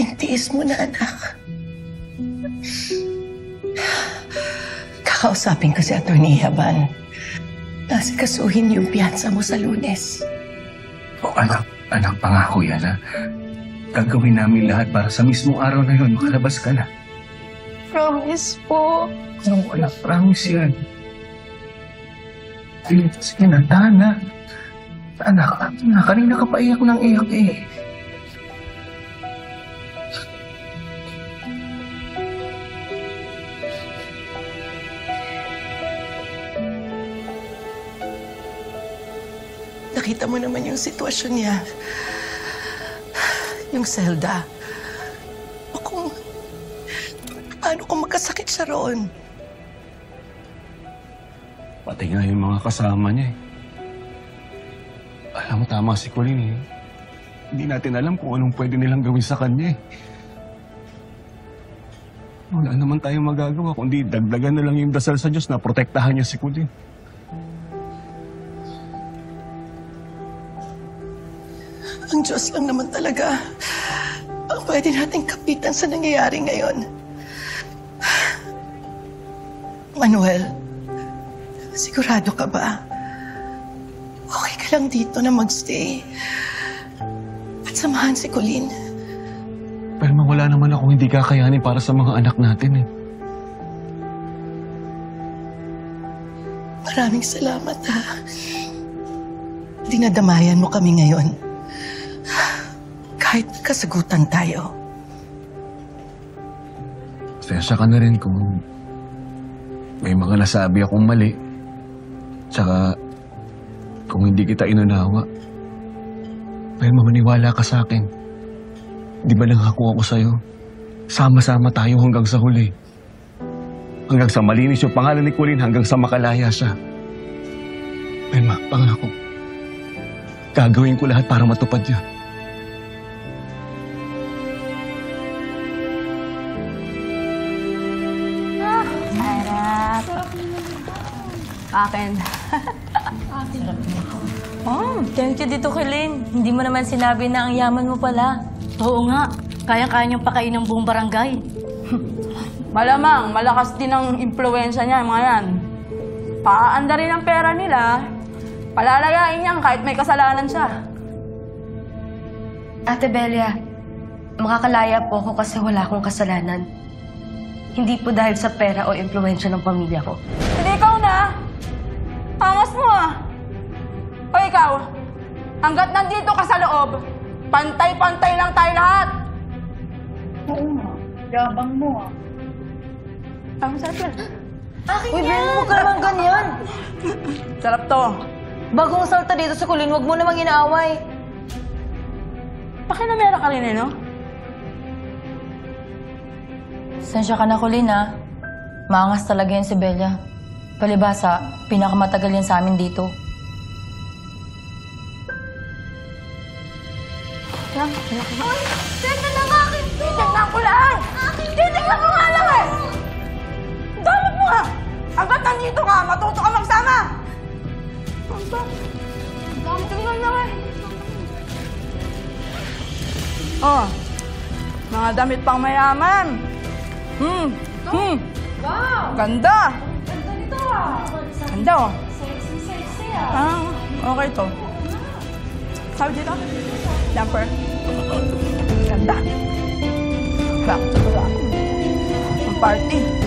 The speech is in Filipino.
konting tiis mo na, anak. Kakausapin ko si Atty. Yaban. Nasikasuhin yung piyansa mo sa Lunes. O anak, pangako yan ha. Gagawin namin lahat para sa mismong araw na yun, makalabas ka na. Promise po. Ano, anak, promise yan. Sige na, tahan na. Anak, kanina ka pa iyak ng iyak eh. Nakita mo naman yung sitwasyon niya. Yung Zelda. O paano kung magkasakit siya roon? Pati nga yung mga kasama niya eh. Alam mo, tama si Colleen eh. Hindi natin alam kung anong pwede nilang gawin sa kanya eh. Wala naman tayong magagawa kundi dagdagan na lang yung dasal sa Diyos na protektahan niya si Colleen. Ang Diyos lang naman talaga ang pwede nating kapitan sa nangyayari ngayon. Manuel, sigurado ka ba? Okay ka lang dito na magstay at samahan si Colleen? Pero wala naman akong hindi kakayanin para sa mga anak natin eh. Maraming salamat ha. Dinadamayan mo kami ngayon. Kahit kasagutan tayo. Pasensya ka na rin kung may mga nasabi akong mali. Tsaka kung hindi kita inunawa. Pero maniwala ka sa akin. Di ba nangako ako sa'yo? Sama-sama tayo hanggang sa huli. Hanggang sa malinis yung pangalan ni Colleen, hanggang sa makalaya siya. Pero pangako. Gagawin ko lahat para matupad yan. Akin. Thank you dito kay Lynn. Hindi mo naman sinabi na ang yaman mo pala. Oo nga. Kaya-kaya niyang pakain ng buong barangay. Malamang, malakas din ang impluwensya niya, mga yan. Paaanda rin ang pera nila, palalayain niyan kahit may kasalanan siya. Ate Belia, makakalaya po ako kasi wala akong kasalanan. Hindi po dahil sa pera o impluwensya ng pamilya ko. Hindi ikaw na! Angas mo ah! O ikaw, hanggat nandito ka sa loob, pantay-pantay lang tayo lahat! Oo nga, yabang mo ah. Ang sarap yan. Uy, Ben, huwag ka naman ganyan. Sarap to. Bagong salta dito sa Colleen, huwag mo namang inaaway. Pakinamera ka rin eh, no? Sensya ka na, Colleen, ha? Maangas talaga yan si Bella. Palibasa, pinakamatagal yan sa amin dito. Ay, tignan lang akin to! Tignan ko lang! Titignan ko nga lang eh! Damot mo ha! Hanggat nandito ka, matuto ka magsama! Tignan lang eh! Oh, mga damit pang mayaman! Wow! Ganda! Ganda nito ah! Ganda oh! Sexy ah! Okay to. Sabi dito? Jumper. Ganda. Back to the ang party.